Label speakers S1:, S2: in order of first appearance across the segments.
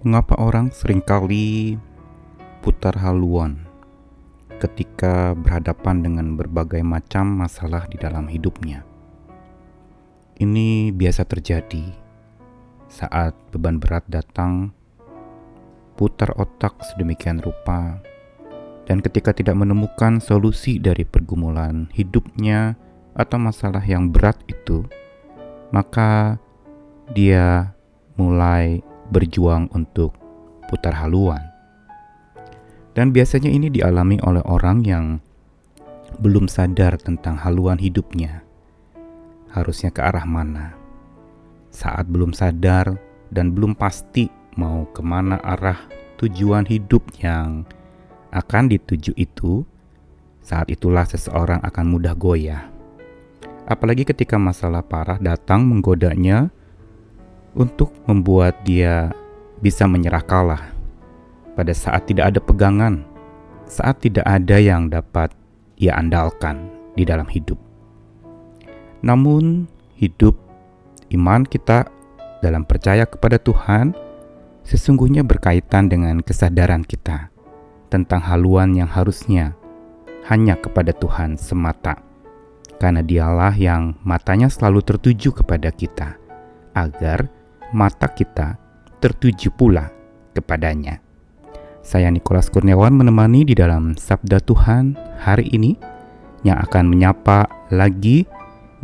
S1: Mengapa orang seringkali putar haluan ketika berhadapan dengan berbagai macam masalah di dalam hidupnya? Ini biasa terjadi saat beban berat datang, putar otak sedemikian rupa, dan ketika tidak menemukan solusi dari pergumulan hidupnya atau masalah yang berat itu, maka dia mulai berjuang untuk putar haluan. Dan biasanya ini dialami oleh orang yang belum sadar tentang haluan hidupnya, harusnya ke arah mana. Saat belum sadar dan belum pasti mau kemana arah tujuan hidup yang akan dituju itu, saat itulah seseorang akan mudah goyah. Apalagi ketika masalah parah datang menggodanya untuk membuat dia bisa menyerah kalah. Pada saat tidak ada pegangan, saat tidak ada yang dapat ia andalkan di dalam hidup. Namun hidup iman kita dalam percaya kepada Tuhan sesungguhnya berkaitan dengan kesadaran kita tentang haluan yang harusnya hanya kepada Tuhan semata. Karena dialah yang matanya selalu tertuju kepada kita, agar mata kita tertuju pula kepadanya. Saya Nikolas Kurniawan menemani di dalam Sabda Tuhan hari ini yang akan menyapa lagi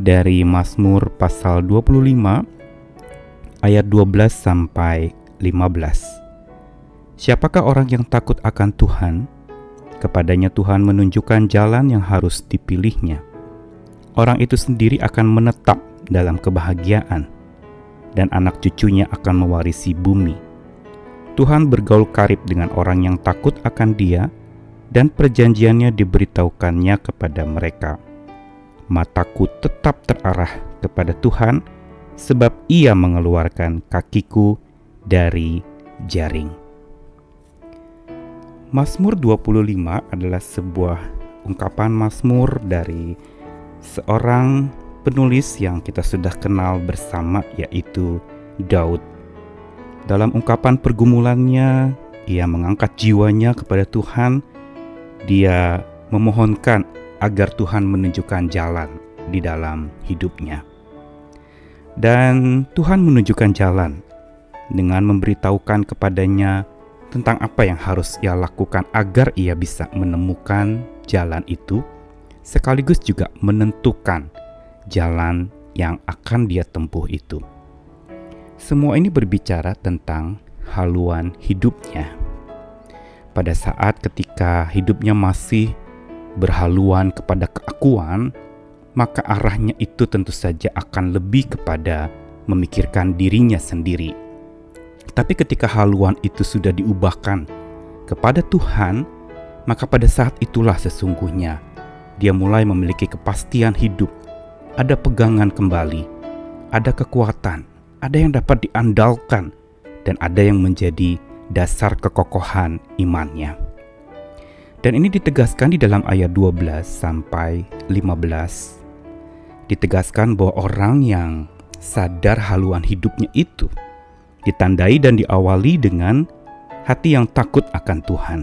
S1: dari Mazmur pasal 25 ayat 12 sampai 15. Siapakah orang yang takut akan Tuhan? Kepadanya Tuhan menunjukkan jalan yang harus dipilihnya. Orang itu sendiri akan menetap dalam kebahagiaan, dan anak cucunya akan mewarisi bumi. Tuhan bergaul karib dengan orang yang takut akan Dia, dan perjanjiannya diberitahukannya kepada mereka. Mataku tetap terarah kepada Tuhan, sebab Ia mengeluarkan kakiku dari jaring. Mazmur 25 adalah sebuah ungkapan mazmur dari seorang penulis yang kita sudah kenal bersama, yaitu Daud. Dalam ungkapan pergumulannya, ia mengangkat jiwanya kepada Tuhan. Dia memohonkan agar Tuhan menunjukkan jalan di dalam hidupnya. Dan Tuhan menunjukkan jalan dengan memberitahukan kepadanya tentang apa yang harus ia lakukan agar ia bisa menemukan jalan itu, sekaligus juga menentukan jalan yang akan dia tempuh itu. Semua ini berbicara tentang haluan hidupnya. Pada saat ketika hidupnya masih berhaluan kepada keakuan, maka arahnya itu tentu saja akan lebih kepada memikirkan dirinya sendiri. Tapi ketika haluan itu sudah diubahkan kepada Tuhan, maka pada saat itulah sesungguhnya dia mulai memiliki kepastian hidup, ada pegangan kembali, ada kekuatan, ada yang dapat diandalkan, dan ada yang menjadi dasar kekokohan imannya. Dan ini ditegaskan di dalam ayat 12 sampai 15. Ditegaskan bahwa orang yang sadar haluan hidupnya itu ditandai dan diawali dengan hati yang takut akan Tuhan.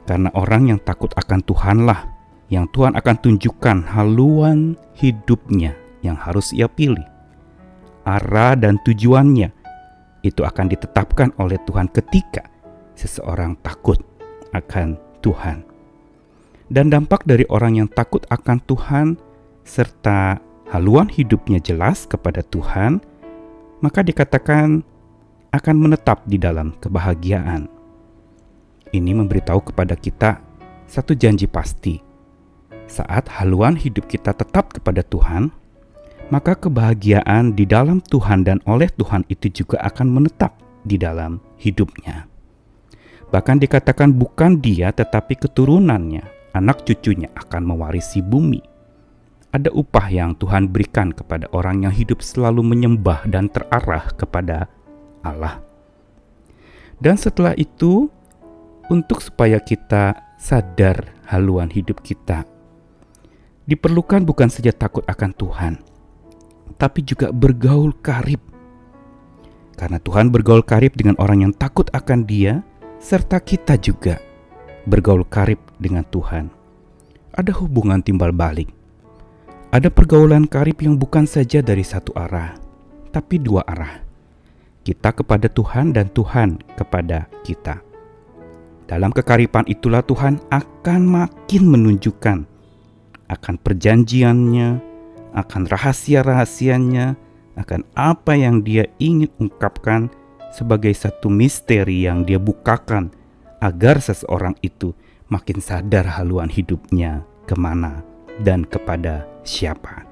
S1: Karena orang yang takut akan Tuhanlah yang Tuhan akan tunjukkan haluan hidupnya yang harus ia pilih. Arah dan tujuannya itu akan ditetapkan oleh Tuhan ketika seseorang takut akan Tuhan. Dan dampak dari orang yang takut akan Tuhan serta haluan hidupnya jelas kepada Tuhan, maka dikatakan akan menetap di dalam kebahagiaan. Ini memberitahu kepada kita satu janji pasti. Saat haluan hidup kita tetap kepada Tuhan, maka kebahagiaan di dalam Tuhan dan oleh Tuhan itu juga akan menetap di dalam hidupnya. Bahkan dikatakan bukan dia tetapi keturunannya, anak cucunya akan mewarisi bumi. Ada upah yang Tuhan berikan kepada orang yang hidup selalu menyembah dan terarah kepada Allah. Dan setelah itu, untuk supaya kita sadar haluan hidup kita, diperlukan bukan saja takut akan Tuhan, tapi juga bergaul karib Karena Tuhan bergaul karib dengan orang yang takut akan Dia, serta kita juga bergaul karib dengan Tuhan. Ada hubungan timbal balik. Ada pergaulan karib yang bukan saja dari satu arah, tapi dua arah. Kita kepada Tuhan dan Tuhan kepada kita. Dalam kekaripan itulah Tuhan akan makin menunjukkan akan perjanjiannya, akan rahasia-rahasianya, akan apa yang Dia ingin ungkapkan sebagai satu misteri yang Dia bukakan agar seseorang itu makin sadar haluan hidupnya kemana dan kepada siapa.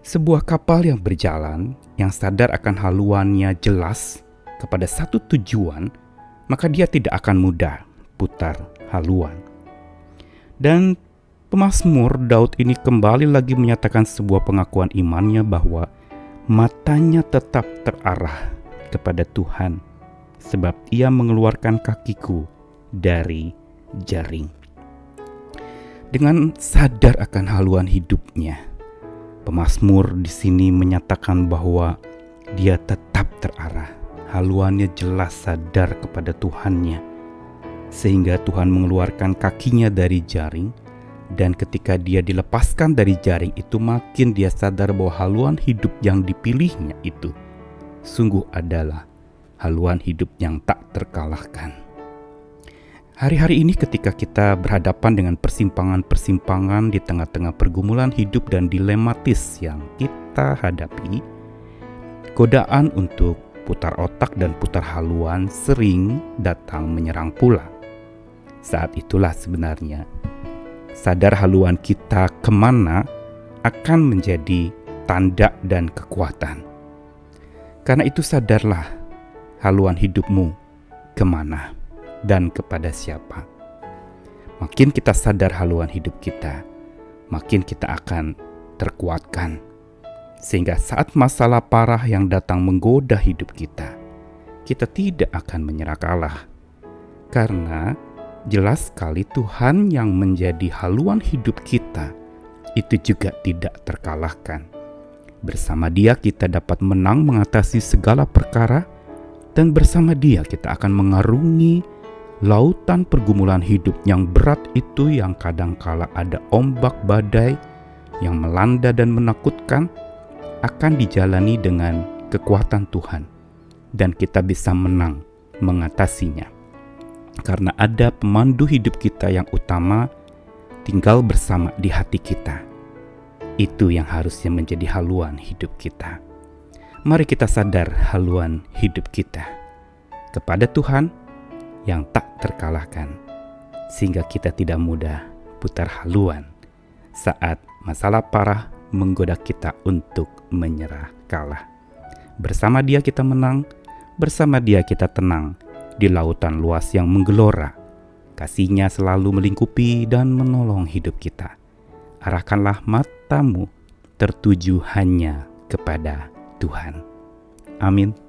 S1: Sebuah kapal yang berjalan, yang sadar akan haluannya jelas kepada satu tujuan, maka dia tidak akan mudah putar haluan. Dan pemazmur Daud ini kembali lagi menyatakan sebuah pengakuan imannya bahwa matanya tetap terarah kepada Tuhan, sebab Ia mengeluarkan kakiku dari jaring. Dengan sadar akan haluan hidupnya, pemazmur di sini menyatakan bahwa dia tetap terarah. Haluannya jelas sadar kepada Tuhannya, sehingga Tuhan mengeluarkan kakinya dari jaring. Dan ketika dia dilepaskan dari jaring itu, makin dia sadar bahwa haluan hidup yang dipilihnya itu sungguh adalah haluan hidup yang tak terkalahkan. Hari-hari ini ketika kita berhadapan dengan persimpangan-persimpangan di tengah-tengah pergumulan hidup dan dilematis yang kita hadapi, godaan untuk putar otak dan putar haluan sering datang menyerang pula. Saat itulah sebenarnya sadar haluan kita kemana akan menjadi tanda dan kekuatan. Karena itu sadarlah haluan hidupmu kemana dan kepada siapa. Makin kita sadar haluan hidup kita, makin kita akan terkuatkan. Sehingga saat masalah parah yang datang menggoda hidup kita, kita tidak akan menyerah kalah. Karena jelas sekali Tuhan yang menjadi haluan hidup kita itu juga tidak terkalahkan. Bersama Dia kita dapat menang mengatasi segala perkara, dan bersama Dia kita akan mengarungi lautan pergumulan hidup yang berat itu, yang kadangkala ada ombak badai yang melanda dan menakutkan, akan dijalani dengan kekuatan Tuhan, dan kita bisa menang mengatasinya. Karena ada pemandu hidup kita yang utama tinggal bersama di hati kita. Itu yang harusnya menjadi haluan hidup kita. Mari kita sadar haluan hidup kita kepada Tuhan yang tak terkalahkan, sehingga kita tidak mudah putar haluan saat masalah parah menggoda kita untuk menyerah kalah. Bersama Dia kita menang, bersama Dia kita tenang di lautan luas yang menggelora. Kasih-Nya selalu melingkupi dan menolong hidup kita. Arahkanlah matamu tertuju hanya kepada Tuhan. Amin.